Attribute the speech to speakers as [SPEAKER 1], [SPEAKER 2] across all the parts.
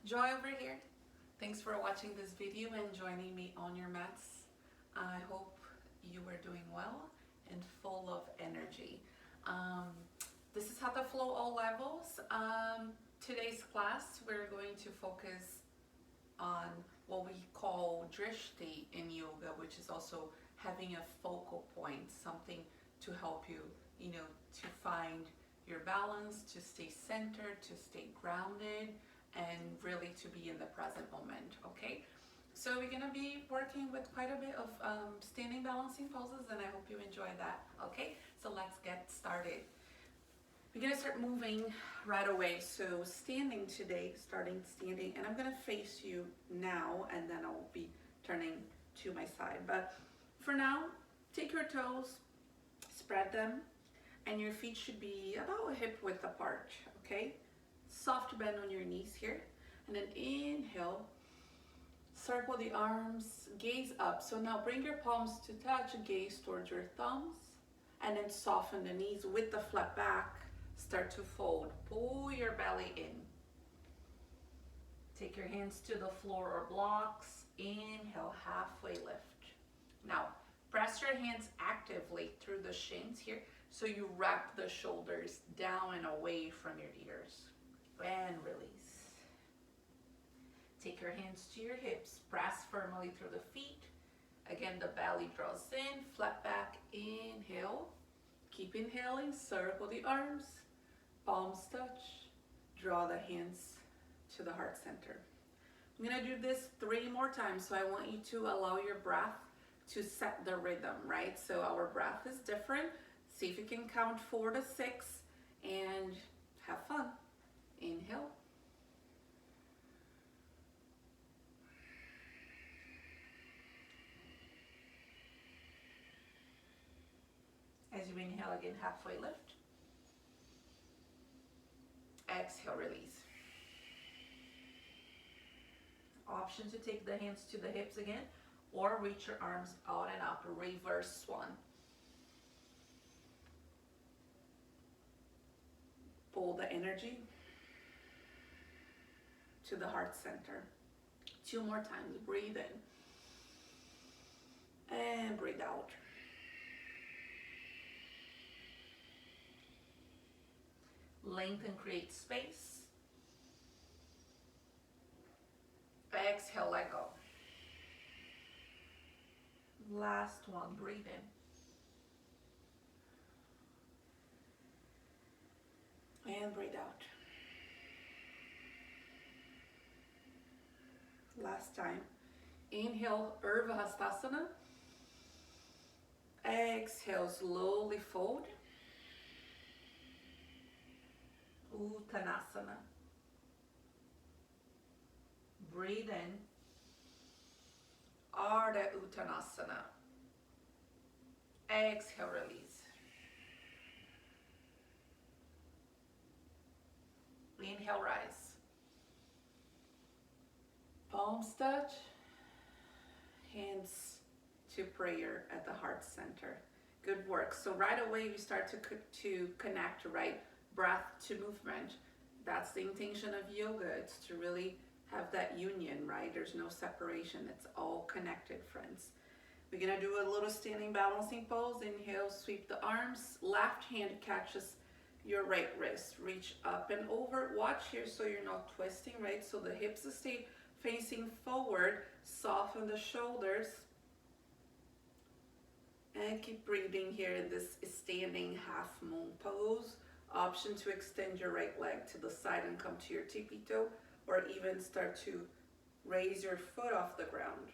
[SPEAKER 1] Joy over here. Thanks for watching this video and joining me on your mats. I hope you are doing well and full of energy. This is Hatha Flow All Levels. Today's class we're going to focus on what we call drishti in yoga, which is also having a focal point, something to help you, to find your balance, to stay centered, to stay grounded, and really to be in the present moment, okay? So we're gonna be working with quite a bit of standing balancing poses, and I hope you enjoy that, okay? So let's get started. We're gonna start moving right away. So standing today, starting standing, and I'm gonna face you now, and then I'll be turning to my side. But for now, take your toes, spread them, and your feet should be about a hip width apart, okay? Soft bend on your knees here, and then inhale, circle the arms, gaze up. So now bring your palms to touch, gaze towards your thumbs, and then soften the knees with the flat back. Start to fold, pull your belly in. Take your hands to the floor or blocks, inhale, halfway lift. Now, press your hands actively through the shins here, so you wrap the shoulders down and away from your ears. And release. Take your hands to your hips, press firmly through the feet. Again, the belly draws in, flat back, inhale. Keep inhaling, circle the arms, palms touch, draw the hands to the heart center. I'm gonna do this 3 more times, so I want you to allow your breath to set the rhythm, right? So our breath is different. See if you can count 4 to 6 and have fun. Inhale. As you inhale again, halfway lift. Exhale, release. Option to take the hands to the hips again, or reach your arms out and up, reverse swan. Pull the energy to the heart center. 2 more times. Breathe in and breathe out. Lengthen, create space. Exhale, let go. Last one. Breathe in and breathe out. Last time. Inhale, Urdhva Hastasana. Exhale, slowly fold. Uttanasana. Breathe in. Ardha Uttanasana. Exhale, release. Inhale, rise. Palms touch, hands to prayer at the heart center. Good work. So right away you start to connect, right? Breath to movement. That's the intention of yoga. It's to really have that union, right? There's no separation. It's all connected, friends. We're gonna do a little standing balancing pose. Inhale, sweep the arms. Left hand catches your right wrist. Reach up and over. Watch here so you're not twisting, right? So the hips stay facing forward. Soften the shoulders. And keep breathing here in this standing half moon pose. Option to extend your right leg to the side and come to your tippy toe, or even start to raise your foot off the ground.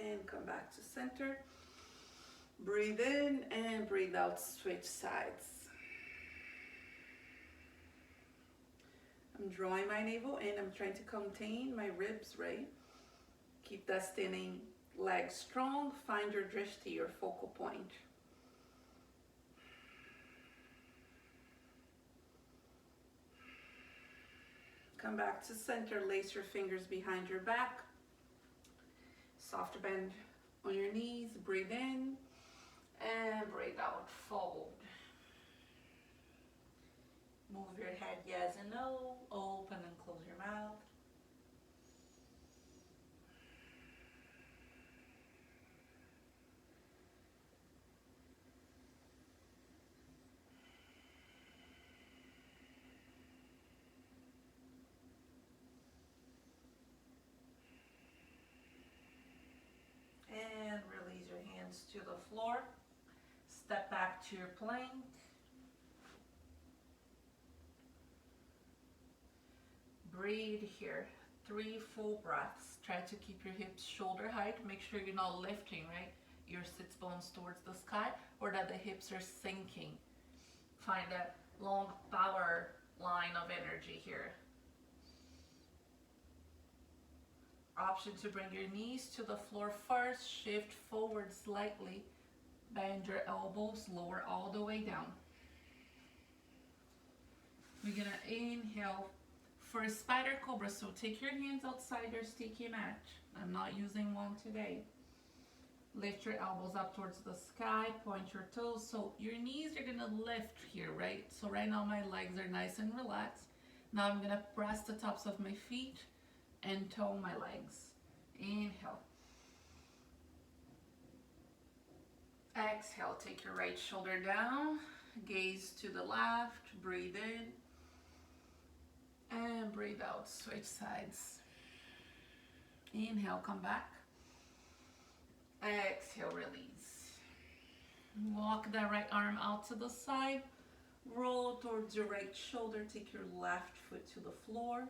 [SPEAKER 1] And come back to center. Breathe in and breathe out, switch sides. I'm drawing my navel in, I'm trying to contain my ribs, right? Keep that standing leg strong, find your drishti, your focal point. Come back to center, lace your fingers behind your back. Soft bend on your knees, breathe in and breathe out, fold. Move your head yes and no. Open and close your mouth. And release your hands to the floor. Step back to your plank. Breathe here. 3 full breaths. Try to keep your hips shoulder height. Make sure you're not lifting, right? Your sits bones towards the sky, or that the hips are sinking. Find that long power line of energy here. Option to bring your knees to the floor first. Shift forward slightly. Bend your elbows, lower all the way down. We're gonna inhale for a spider cobra. So take your hands outside your sticky mat. I'm not using one today. Lift your elbows up towards the sky, point your toes. So your knees are gonna lift here, right? So right now my legs are nice and relaxed. Now I'm gonna press the tops of my feet and toe my legs. Inhale. Exhale, take your right shoulder down, gaze to the left, breathe in, and breathe out, switch sides. Inhale, come back. Exhale, release. Walk that right arm out to the side, roll towards your right shoulder, take your left foot to the floor.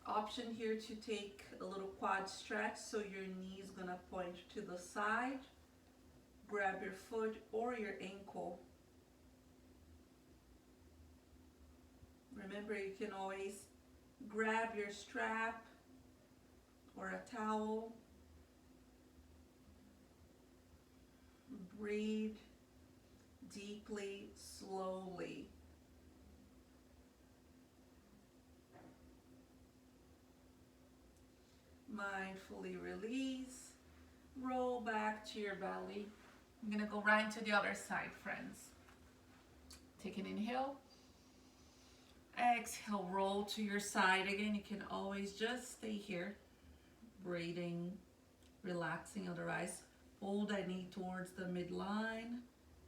[SPEAKER 1] Option here to take a little quad stretch, so your knee is gonna point to the side. Grab your foot or your ankle. Remember, you can always grab your strap or a towel. Breathe deeply, slowly. Mindfully release. Roll back to your belly. I'm gonna go right into the other side, friends. Take an inhale. Exhale, roll to your side. Again, you can always just stay here, breathing, relaxing otherwise. Pull that knee towards the midline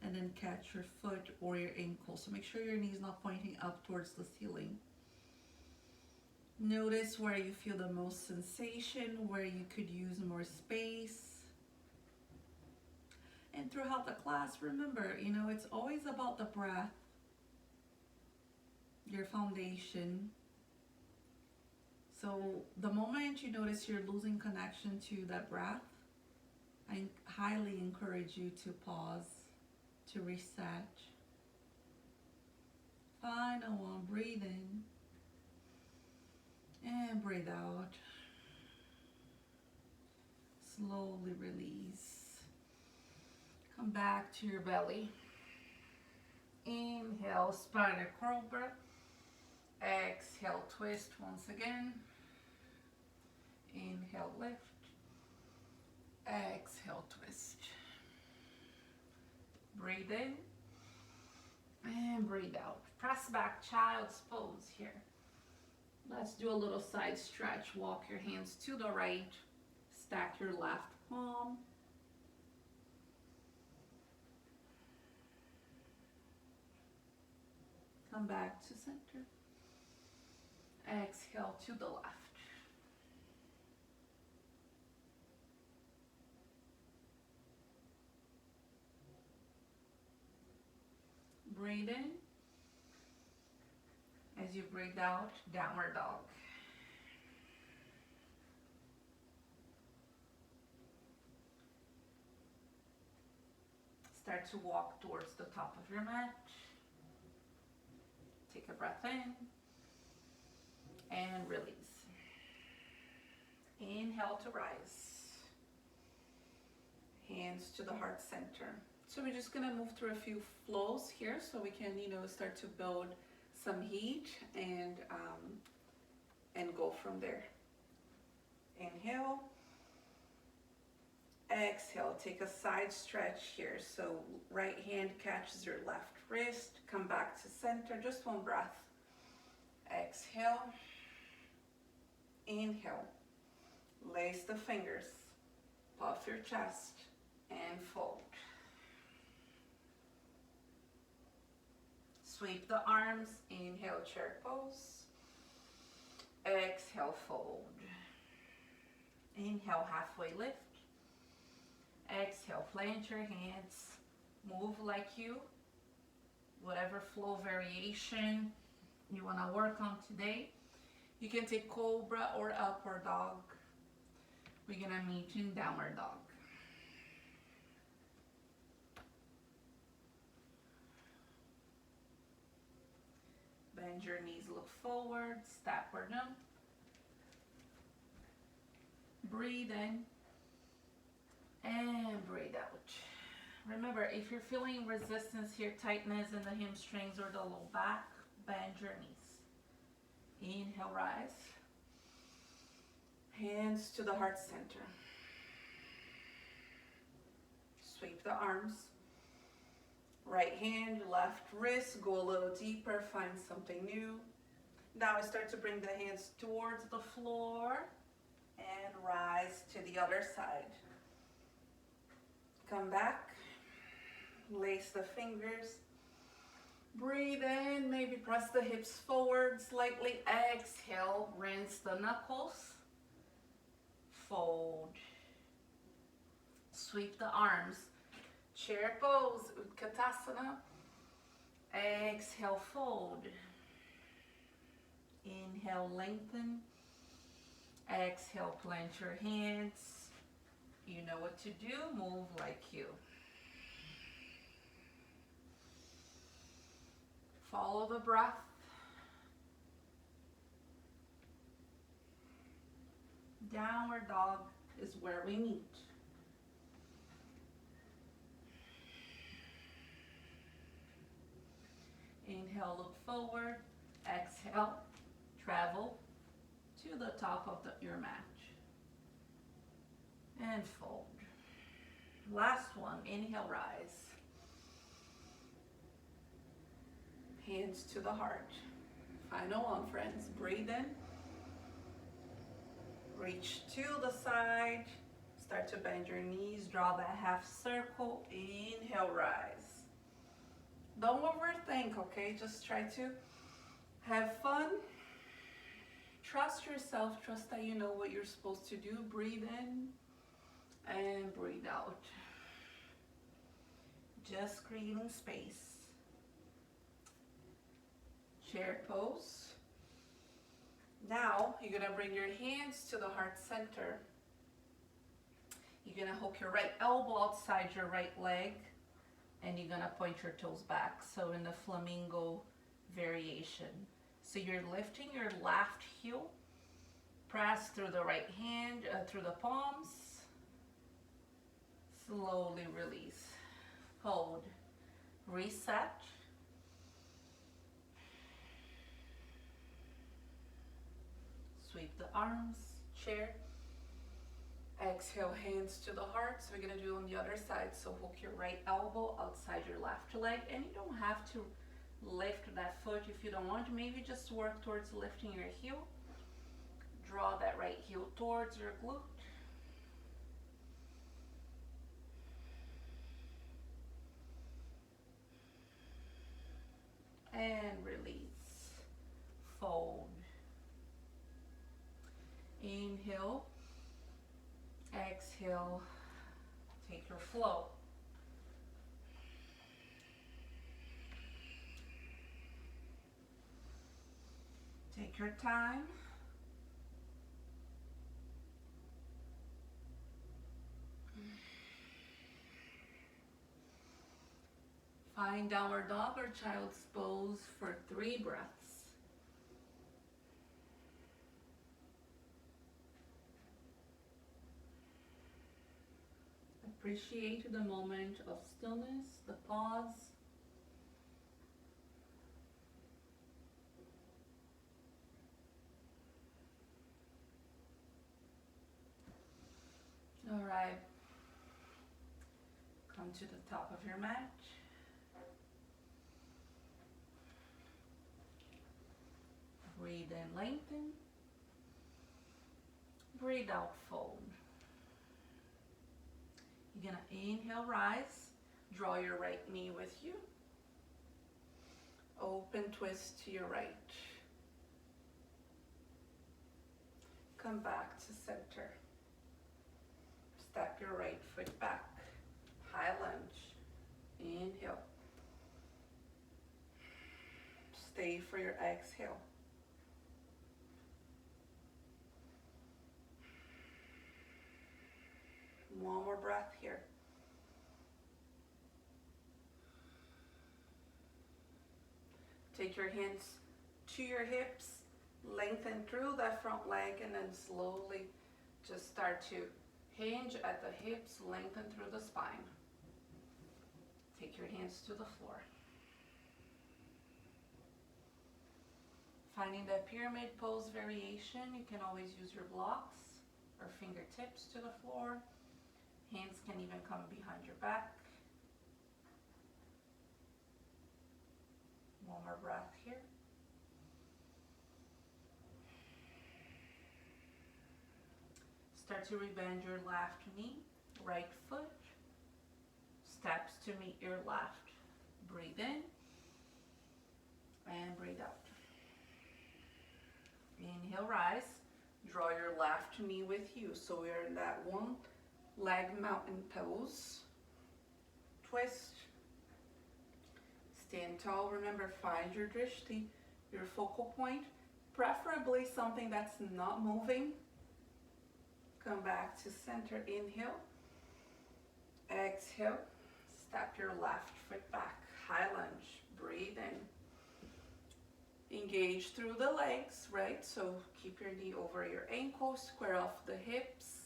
[SPEAKER 1] and then catch your foot or your ankle. So make sure your knee is not pointing up towards the ceiling. Notice where you feel the most sensation, where you could use more space. And throughout the class, remember, it's always about the breath, your foundation. So the moment you notice you're losing connection to that breath, I highly encourage you to pause, to reset. Final one, breathe in and breathe out. Slowly release. Come back to your belly. Inhale, spider cobra. Exhale, twist once again. Inhale, lift. Exhale, twist. Breathe in and breathe out. Press back, child's pose here. Let's do a little side stretch. Walk your hands to the right. Stack your left palm. Come back to center. Exhale to the left. Breathe in. As you breathe out, downward dog. Start to walk towards the top of your mat. Take a breath in and release. Inhale to rise. Hands to the heart center. So we're just gonna move through a few flows here so we can, start to build some heat and go from there. Inhale. Exhale, take a side stretch here. So right hand catches your left wrist, come back to center, just one breath. Exhale, inhale, lace the fingers, puff your chest, and fold. Sweep the arms, inhale, chair pose. Exhale, fold. Inhale, halfway lift. Exhale, plant your hands. Move like you. Whatever flow variation you want to work on today. You can take cobra or upward dog. We're going to meet in downward dog. Bend your knees, look forward, step or no. Breathe in and breathe out. Remember, if you're feeling resistance here, tightness in the hamstrings or the low back, bend your knees. Inhale, rise. Hands to the heart center. Sweep the arms. Right hand, left wrist, go a little deeper, find something new. Now I start to bring the hands towards the floor and rise to the other side. Come back, lace the fingers. Breathe in, maybe press the hips forward slightly. Exhale, rinse the knuckles. Fold. Sweep the arms. Chair pose, Utkatasana. Exhale, fold. Inhale, lengthen. Exhale, plant your hands. You know what to do, move like you. Follow the breath. Downward dog is where we meet. Inhale, look forward. Exhale, travel to the top of your mat. And fold. Last one, inhale, rise. Hands to the heart. Final one, friends. Breathe in. Reach to the side. Start to bend your knees. Draw that half circle. Inhale, rise. Don't overthink, okay? Just try to have fun. Trust yourself. Trust that you know what you're supposed to do. Breathe in and breathe out. Just creating space. Chair pose. Now, you're going to bring your hands to the heart center. You're going to hook your right elbow outside your right leg. And you're going to point your toes back. So in the flamingo variation. So you're lifting your left heel. Press through the right hand, through the palms. Slowly release. Hold. Reset. Sweep the arms, chair. Exhale, hands to the heart. So we're gonna do on the other side. So hook your right elbow outside your left leg. And you don't have to lift that foot if you don't want. Maybe just work towards lifting your heel. Draw that right heel towards your glute. And release. Fold. Inhale. Exhale. Take your flow. Take your time. Find downward dog or child's pose for 3 breaths. Appreciate the moment of stillness, the pause. All right. Come to the top of your mat. Breathe in, lengthen. Breathe out, fold. You're gonna inhale, rise. Draw your right knee with you. Open, twist to your right. Come back to center. Step your right foot back. High lunge. Inhale. Stay for your exhale. One more breath here. Take your hands to your hips, lengthen through that front leg, and then slowly just start to hinge at the hips, lengthen through the spine. Take your hands to the floor. Finding that pyramid pose variation, you can always use your blocks or fingertips to the floor. Hands can even come behind your back. One more breath here. Start to rebend your left knee, right foot. Steps to meet your left. Breathe in and breathe out. Inhale, rise. Draw your left knee with you. So we're in that one leg mountain pose. Twist. Stand tall. Remember, find your drishti, your focal point. Preferably something that's not moving. Come back to center. Inhale. Exhale. Step your left foot back. High lunge. Breathe in. Engage through the legs, right? So keep your knee over your ankle. Square off the hips.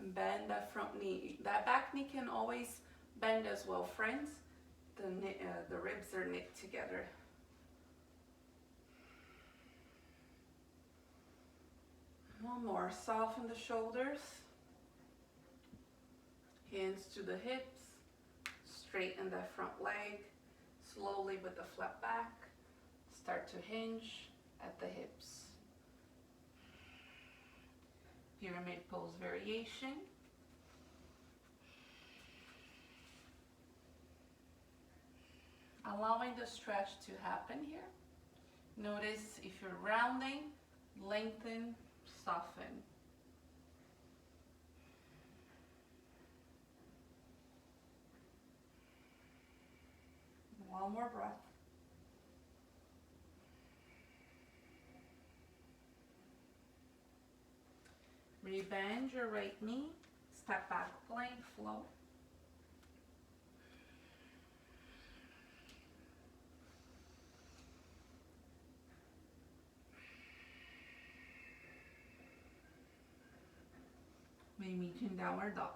[SPEAKER 1] And bend that front knee. That back knee can always bend as well, friends. The ribs are knit together. One more. Soften the shoulders. Hands to the hips. Straighten that front leg. Slowly with the flat back. Start to hinge at the hips. Pyramid pose variation. Allowing the stretch to happen here. Notice if you're rounding, lengthen, soften. One more breath. Rebend your right knee, step back, plank, flow. We meet in downward dog.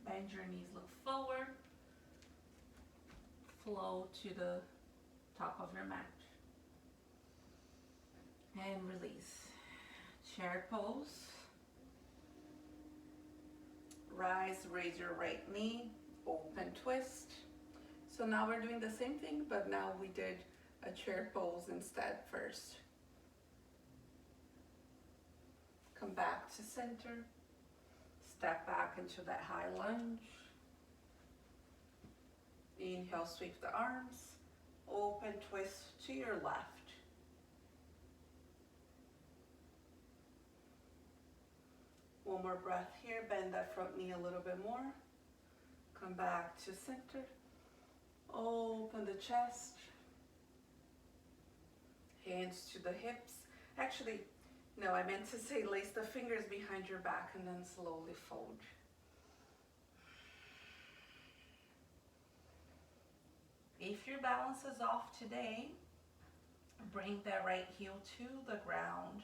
[SPEAKER 1] Bend your knees, look forward. Flow to the top of your mat. And release. Chair pose. Rise, raise your right knee, open twist. So now we're doing the same thing, but now we did a chair pose instead first. Come back to center. Step back into that high lunge. Inhale, sweep the arms. Open twist to your left. One more breath here. Bend that front knee a little bit more. Come back to center. Open the chest. Hands to the hips. Actually, no, I meant to say lace the fingers behind your back and then slowly fold. If your balance is off today, bring that right heel to the ground.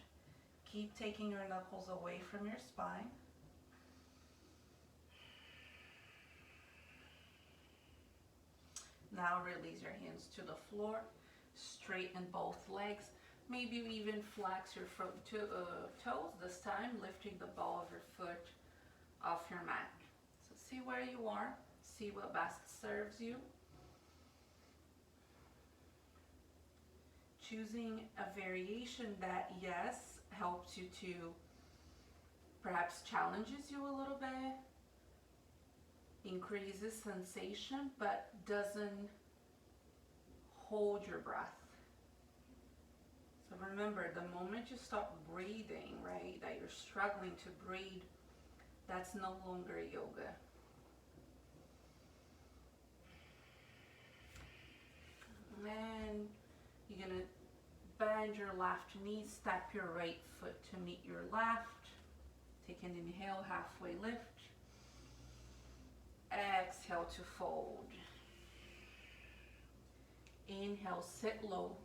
[SPEAKER 1] Keep taking your knuckles away from your spine. Now release your hands to the floor. Straighten both legs. Maybe you even flex your front toes this time, lifting the ball of your foot off your mat. So See where you are. See what best serves you. Choosing a variation that, yes, helps you to, perhaps challenges you a little bit, increases sensation, but doesn't hold your breath. So remember, the moment you stop breathing, right, that you're struggling to breathe, that's no longer yoga. And you're gonna bend your left knee, step your right foot to meet your left. Take an inhale, halfway lift. Exhale to fold. Inhale, sit low,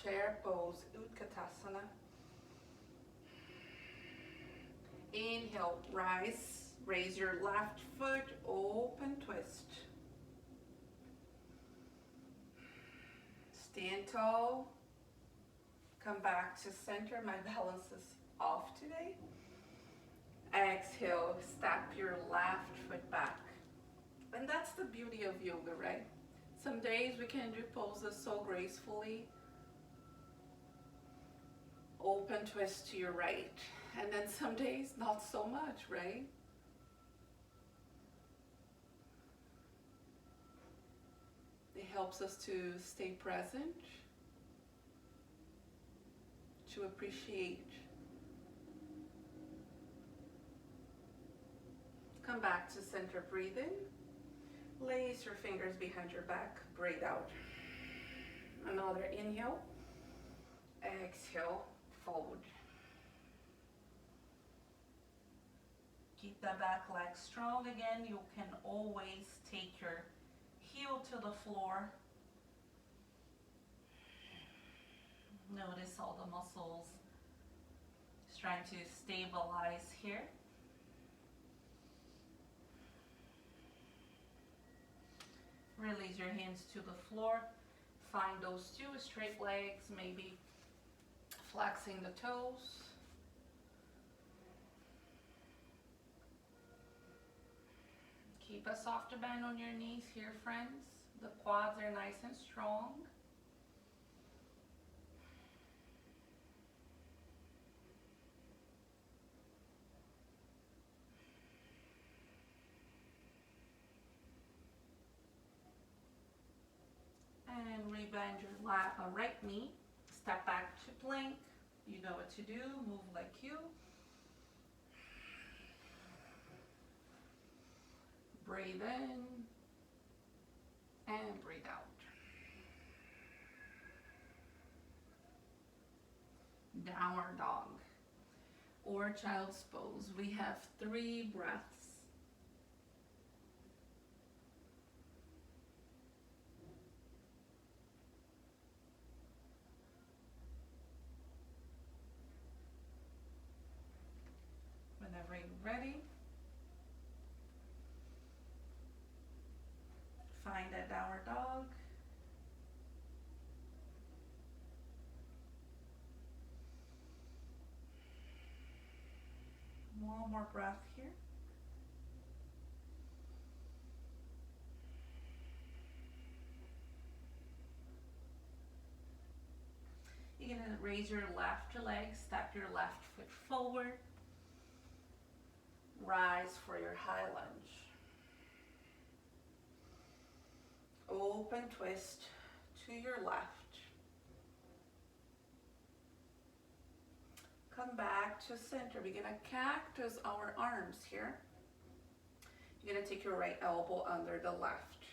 [SPEAKER 1] chair pose, Utkatasana. Inhale, rise, raise your left foot, open twist. Stand tall, come back to center. My balance is off today. Exhale, step your left foot back. And that's the beauty of yoga, right? Some days we can do poses so gracefully. Open twist to your right. And then some days not so much, right? It helps us to stay present, to appreciate. Come back to center, breathe in. Place your fingers behind your back, breathe out. Another inhale, exhale, fold. Keep the back leg strong again. You can always take your heel to the floor. Notice all the muscles. Just trying to stabilize here. Release your hands to the floor. Find those two straight legs, maybe flexing the toes. Keep a softer bend on your knees here, friends. The quads are nice and strong. And rebend your right knee. Step back to plank. You know what to do. Move like you. Breathe in and breathe out. Downward dog or child's pose. We have 3 breaths. Whenever you're ready, find that downward dog. One more breath here. You're going to raise your left leg, step your left foot forward. Rise for your high lunge. Open twist to your left. Come back to center. We're gonna cactus our arms here. You're gonna take your right elbow under the left.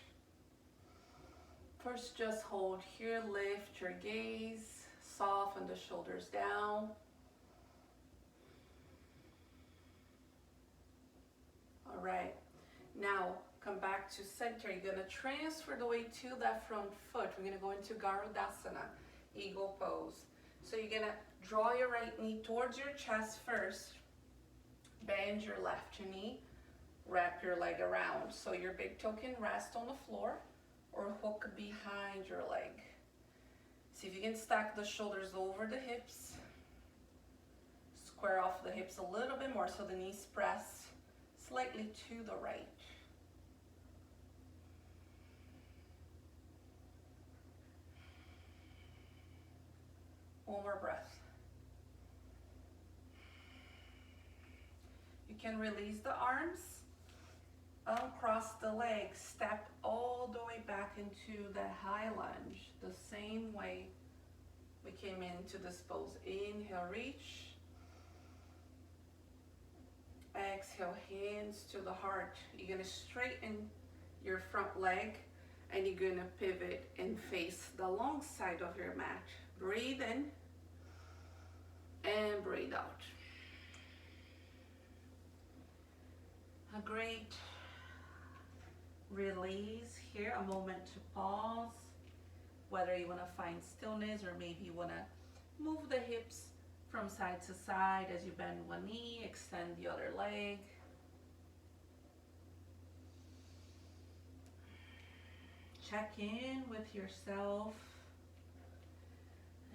[SPEAKER 1] First, just hold here, lift your gaze, soften the shoulders down. All right, now come back to center. You're gonna transfer the weight to that front foot. We're gonna go into Garudasana, eagle pose. So you're gonna draw your right knee towards your chest first, bend your left knee, wrap your leg around. So your big toe can rest on the floor or hook behind your leg. See if you can stack the shoulders over the hips. Square off the hips a little bit more so the knees press slightly to the right. One more breath. You can release the arms, uncross the legs, step all the way back into the high lunge, the same way we came into this pose. Inhale, reach. Exhale, hands to the heart. You're gonna straighten your front leg and you're gonna pivot and face the long side of your mat. Breathe in and breathe out. A great release here, a moment to pause, whether you want to find stillness or maybe you want to move the hips from side to side as you bend one knee, extend the other leg. Check in with yourself.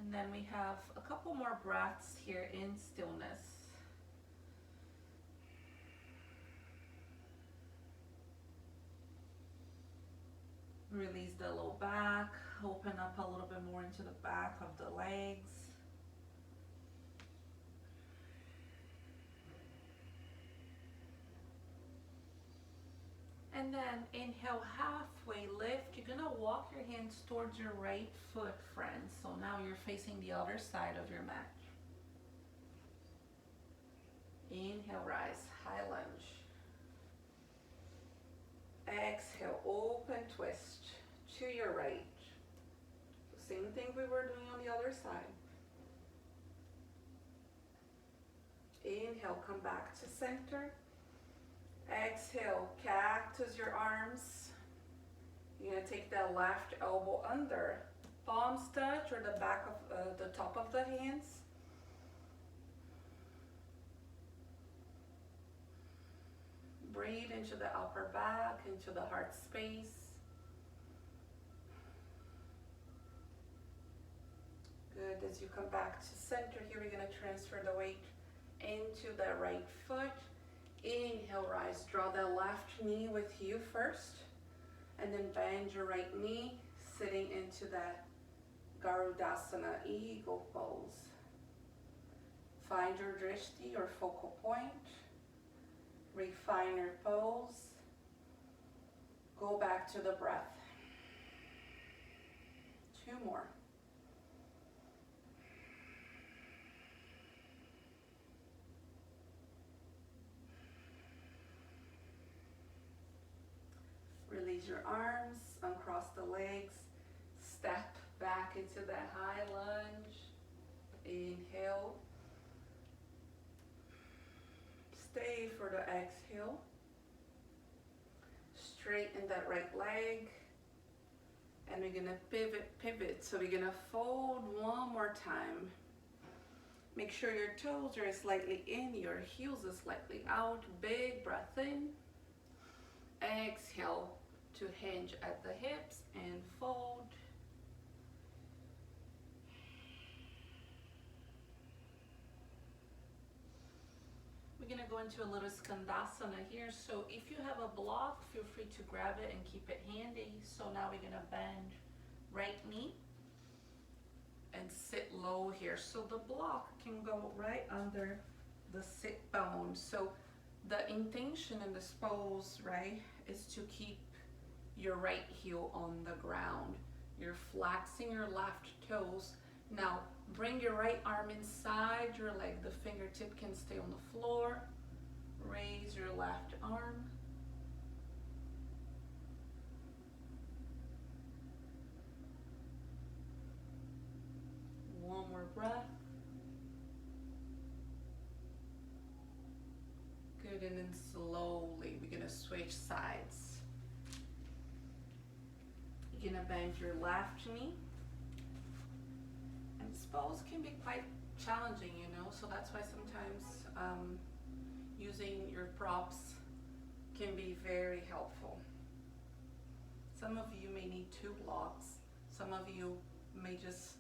[SPEAKER 1] And then we have a couple more breaths here in stillness. Release the low back, open up a little bit more into the back of the legs. And then inhale, halfway lift. You're gonna walk your hands towards your right foot, friends. So now you're facing the other side of your mat. Inhale, rise, high lunge. Exhale, open twist to your right. Same thing we were doing on the other side. Inhale, come back to center. Exhale, cactus your arms. You're gonna take that left elbow under. Palms touch or the back of the top of the hands. Breathe into the upper back, into the heart space. Good, as you come back to center here, we're gonna transfer the weight into the right foot. Inhale, rise, draw the left knee with you first, and then bend your right knee, sitting into that Garudasana eagle pose. Find your drishti or focal point. Refine your pose. Go back to the breath. 2 more. Release your arms, uncross the legs, step back into that high lunge. Inhale. Stay for the exhale. Straighten that right leg. And we're gonna pivot. So we're gonna fold one more time. Make sure your toes are slightly in, your heels are slightly out. Big breath in. Exhale to hinge at the hips and fold. We're gonna go into a little skandasana here. So if you have a block, feel free to grab it and keep it handy. So now we're gonna bend right knee and sit low here. So the block can go right under the sit bone. So the intention in this pose, right, is to keep your right heel on the ground. You're flexing your left toes. Now bring your right arm inside your leg. The fingertip can stay on the floor. Raise your left arm. One more breath. Good, and then slowly we're gonna switch sides. You're gonna bend your left knee. And this pose can be quite challenging, you know, so that's why sometimes using your props can be very helpful. Some of you may need 2 blocks. Some of you may just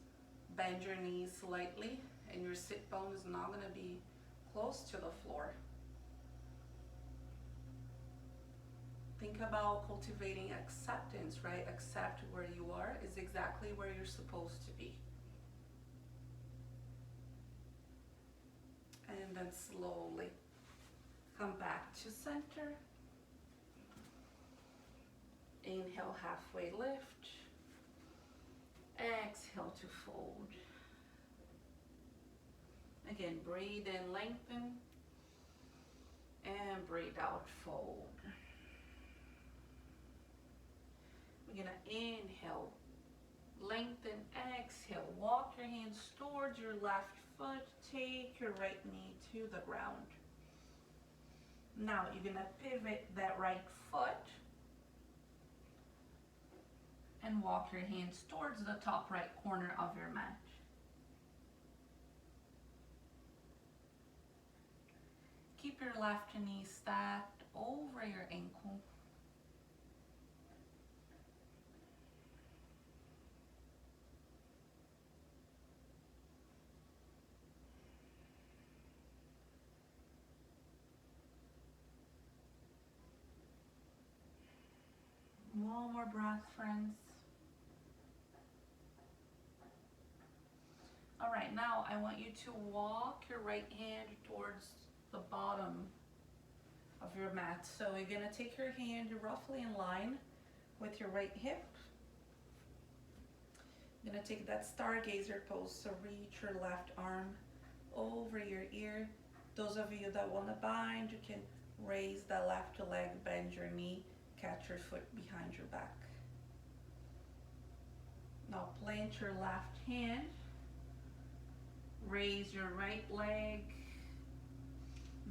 [SPEAKER 1] bend your knees slightly and your sit bone is not gonna be close to the floor. Think about cultivating acceptance, right? Accept where you are is exactly where you're supposed to be. then slowly come back to center. Inhale, halfway lift. Exhale to fold. Again, breathe in, lengthen, and breathe out, fold. We're gonna inhale, lengthen, exhale. Walk your hands towards your left foot. Take your right knee to the ground. Now you're gonna pivot that right foot and walk your hands towards the top right corner of your mat. Keep your left knee stacked over your ankle. One more breath, friends. All right, now I want you to walk your right hand towards the bottom of your mat. So you're gonna take your hand roughly in line with your right hip. You're gonna take that stargazer pose, so reach your left arm over your ear. Those of you that wanna bind, you can raise the left leg, bend your knee, catch your foot behind your back. Now plant your left hand, raise your right leg,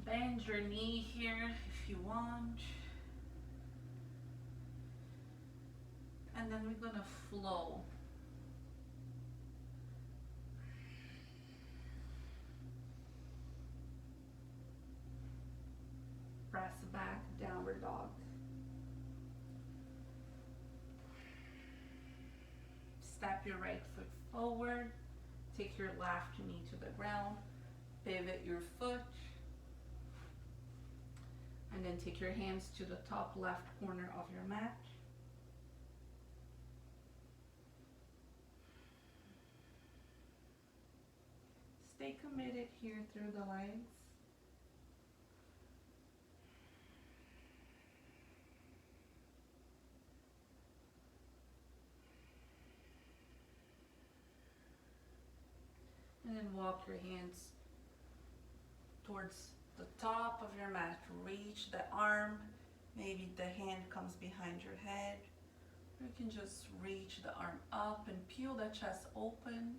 [SPEAKER 1] bend your knee here if you want. And then we're gonna flow. Press back, downward dog. Step your right foot forward. Take your left knee to the ground. Pivot your foot. And then take your hands to the top left corner of your mat. Stay committed here through the legs. And then walk your hands towards the top of your mat. Reach the arm. Maybe the hand comes behind your head. Or you can just reach the arm up and peel the chest open.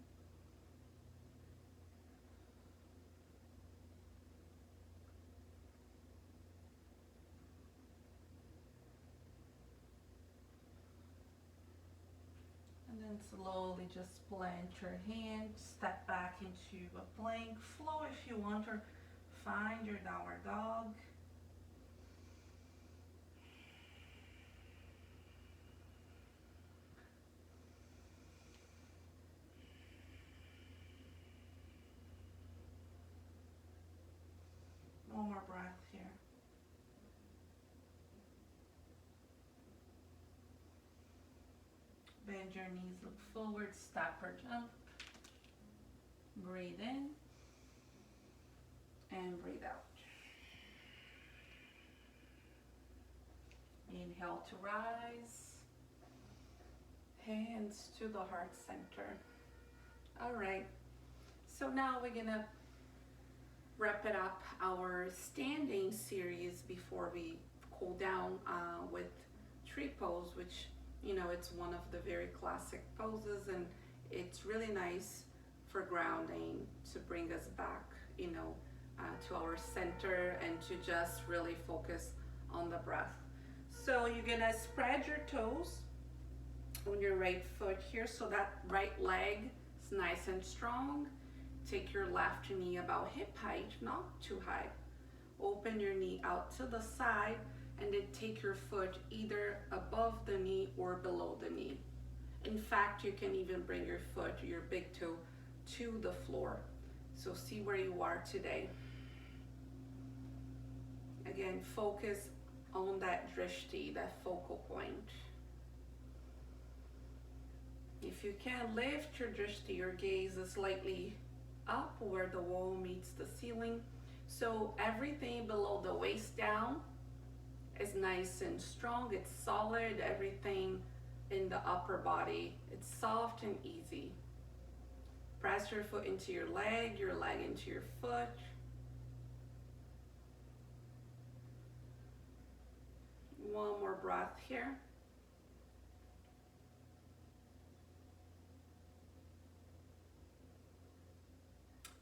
[SPEAKER 1] And then slowly just plant your hand, step back into a plank, flow if you want, or find your downward dog. One more breath here. Bend your knees, look forward, step or jump. Breathe in and breathe out. Inhale to rise. Hands to the heart center. All right, so now we're gonna wrap it up our standing series before we cool down with tree pose, which, you know, it's one of the very classic poses, and it's really nice for grounding, to bring us back, you know, to our center and to just really focus on the breath. So you're gonna spread your toes on your right foot here, so that right leg is nice and strong. Take your left knee about hip height, not too high. Open your knee out to the side, and then take your foot either above the knee or below the knee. In fact, you can even bring your foot, your big toe, to the floor. So see where you are today. Again, focus on that drishti, that focal point. If you can, lift your drishti, your gaze slightly up where the wall meets the ceiling, So everything below the waist down is nice and strong. It's solid. Everything in the upper body, it's soft and easy. Press your foot into your leg into your foot. One more breath here.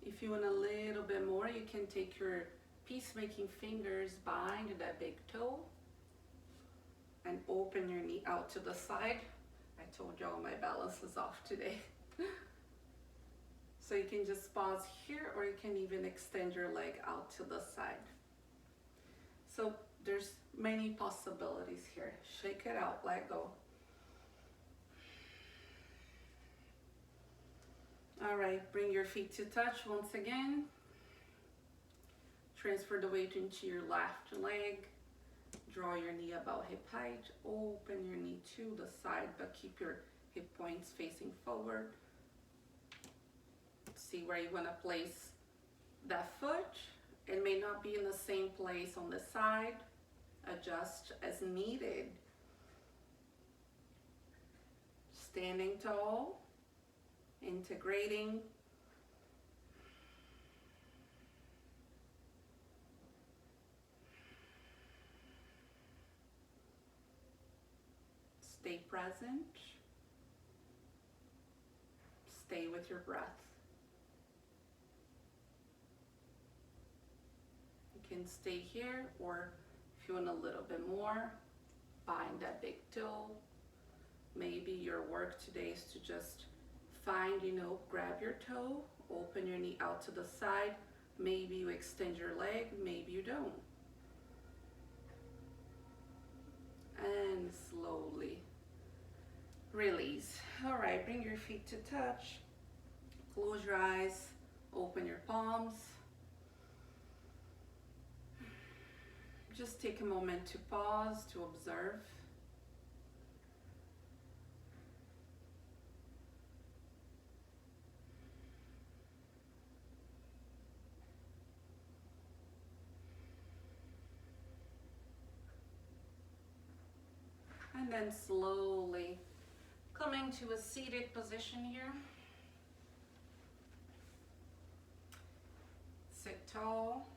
[SPEAKER 1] If you want a little bit more, you can take your peacemaking fingers, bind that big toe, and open your knee out to the side. I told y'all my balance is off today. So you can just pause here, or you can even extend your leg out to the side. So there's many possibilities here. Shake it out, let go. All right, bring your feet to touch once again. Transfer the weight into your left leg. Draw your knee about hip height. Open your knee to the side, but keep your hip points facing forward. See where you want to place that foot. It may not be in the same place on the side. Adjust as needed. Standing tall. Integrating. Stay present. Stay with your breath. You can stay here, or if you want a little bit more, bind that big toe. Maybe your work today is to just find, grab your toe, open your knee out to the side. Maybe you extend your leg, maybe you don't. And slowly release. All right, bring your feet to touch. Close your eyes, open your palms. Just take a moment to pause, to observe. And then slowly coming to a seated position here. Sit tall.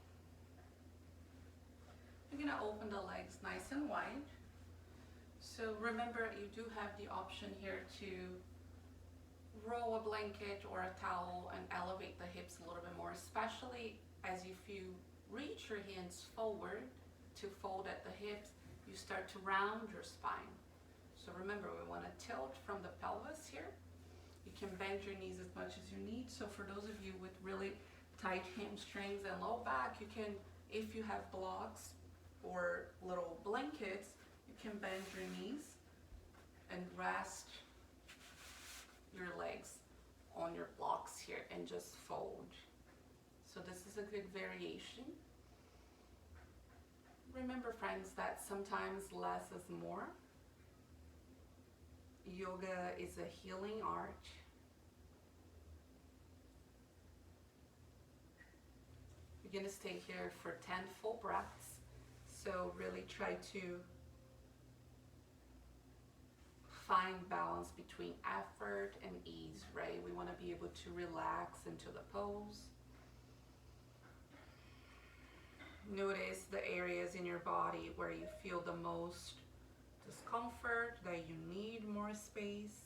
[SPEAKER 1] You're gonna open the legs nice and wide. So remember, you do have the option here to roll a blanket or a towel and elevate the hips a little bit more, especially as if you reach your hands forward to fold at the hips, you start to round your spine. So remember, we want to tilt from the pelvis here. You can bend your knees as much as you need. So for those of you with really tight hamstrings and low back, you can, if you have blocks or little blankets, you can bend your knees and rest your legs on your blocks here and just fold. So this is a good variation. Remember, friends, that sometimes less is more. Yoga is a healing art. You're gonna stay here for 10 full breaths. So really try to find balance between effort and ease, right? We want to be able to relax into the pose. Notice the areas in your body where you feel the most discomfort, that you need more space.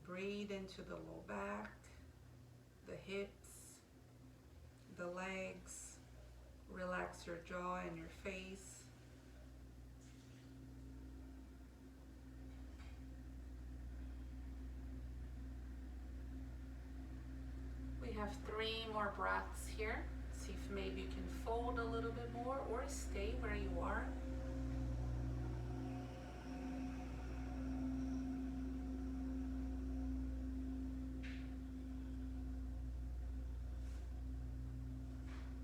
[SPEAKER 1] Breathe into the low back, the hips, the legs. Relax your jaw and your face. We have 3 more breaths here. See if maybe you can fold a little bit more or stay where you are.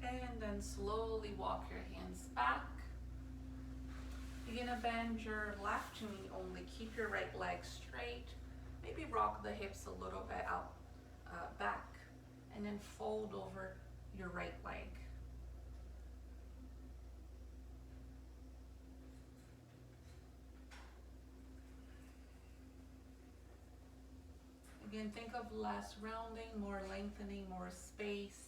[SPEAKER 1] And then slowly walk your hands back. You're gonna bend your left knee only. Keep your right leg straight. Maybe rock the hips a little bit out, back, and then fold over your right leg. Again, think of less rounding, more lengthening, more space.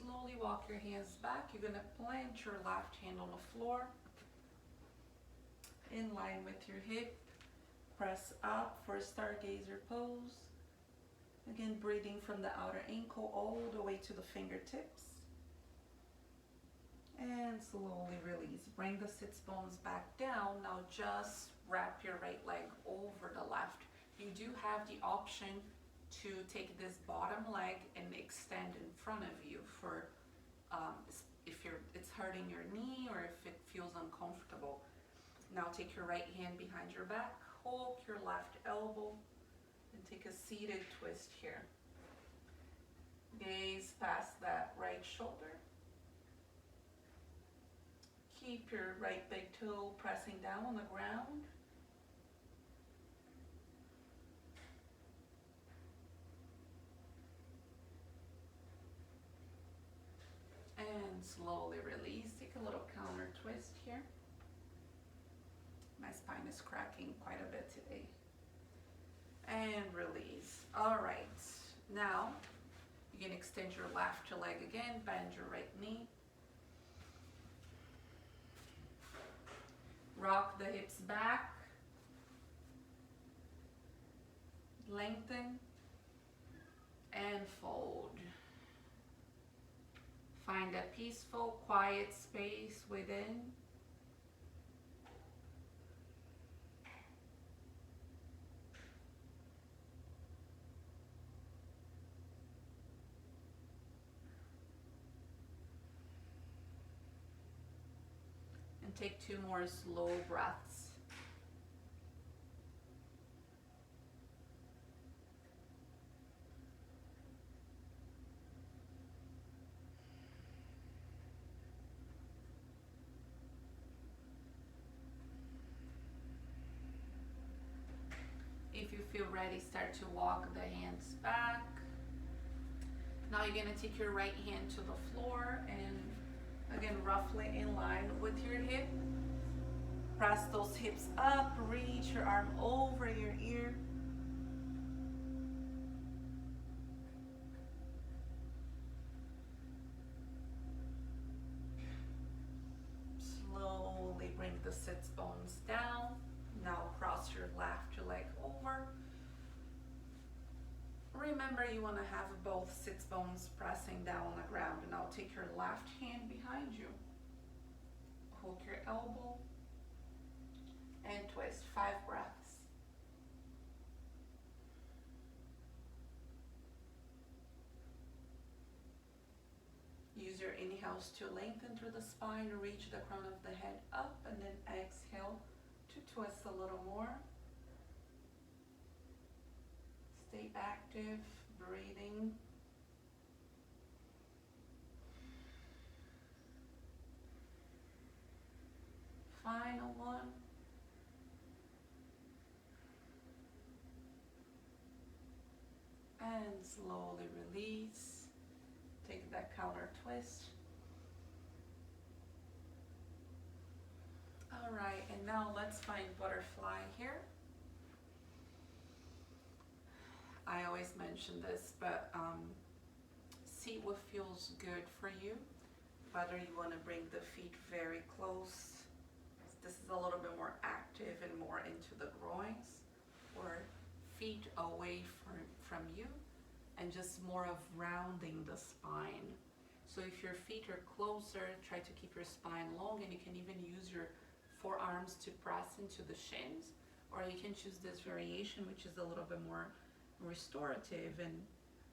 [SPEAKER 1] Slowly walk your hands back. You're going to plant your left hand on the floor in line with your hip. Press up for a stargazer pose. Again, breathing from the outer ankle all the way to the fingertips. And slowly release. Bring the sits bones back down. Now just wrap your right leg over the left. You do have the option to take this bottom leg and extend in front of you for if it's hurting your knee or if it feels uncomfortable. Now take your right hand behind your back, hook your left elbow, and take a seated twist here. Gaze past that right shoulder. Keep your right big toe pressing down on the ground. And slowly release. Take a little counter twist here. My spine is cracking quite a bit today. And release. All right. Now, you can extend your left leg again. Bend your right knee. Rock the hips back. Lengthen. And fold. Find a peaceful, quiet space within. And take 2 more slow breaths. If you feel ready, start to walk the hands back. Now you're going to take your right hand to the floor and again roughly in line with your hip. Press those hips up, reach your arm over your ear. Slowly bring the sits bones down. Now cross your left leg over. Remember, you want to have both sits bones pressing down on the ground. Now take your left hand behind you. Hook your elbow and twist. 5 breaths. Use your inhales to lengthen through the spine, reach the crown of the head up, and then exhale to twist a little more. Stay active, breathing. Final one. And slowly release. Take that counter twist. All right, and now let's find butterfly here. I always mention this, but see what feels good for you. Whether you want to bring the feet very close, this is a little bit more active and more into the groins, or feet away from you, and just more of rounding the spine. So if your feet are closer, try to keep your spine long, and you can even use your forearms to press into the shins, or you can choose this variation, which is a little bit more restorative and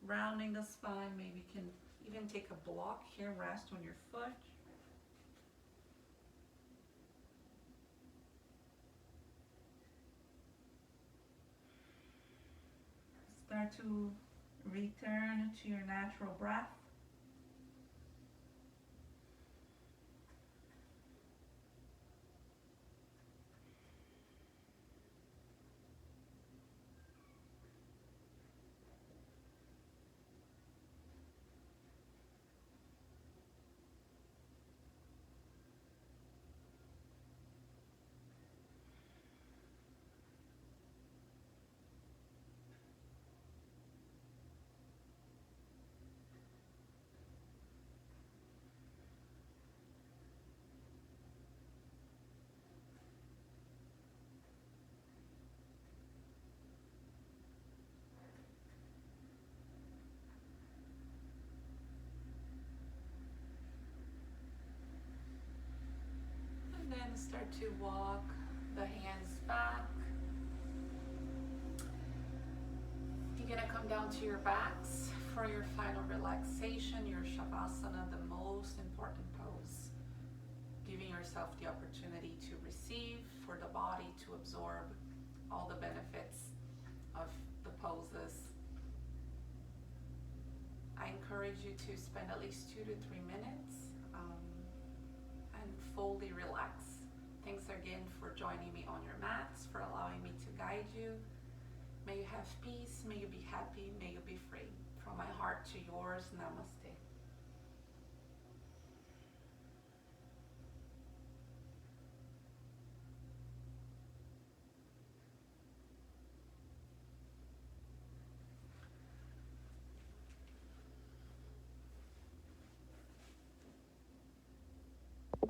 [SPEAKER 1] rounding the spine. Maybe you can even take a block here, rest on your foot.
[SPEAKER 2] start to return to your natural breath.
[SPEAKER 1] And then start to walk the hands back. You're gonna come down to your backs for your final relaxation, your Shavasana, the most important pose. Giving yourself the opportunity to receive, for the body to absorb all the benefits of the poses. I encourage you to spend at least 2 to 3 minutes and fully relax. Thanks again for joining me on your mats, for allowing me to guide you. May you have peace, may you be happy, may you be free. From my heart to yours, namaste.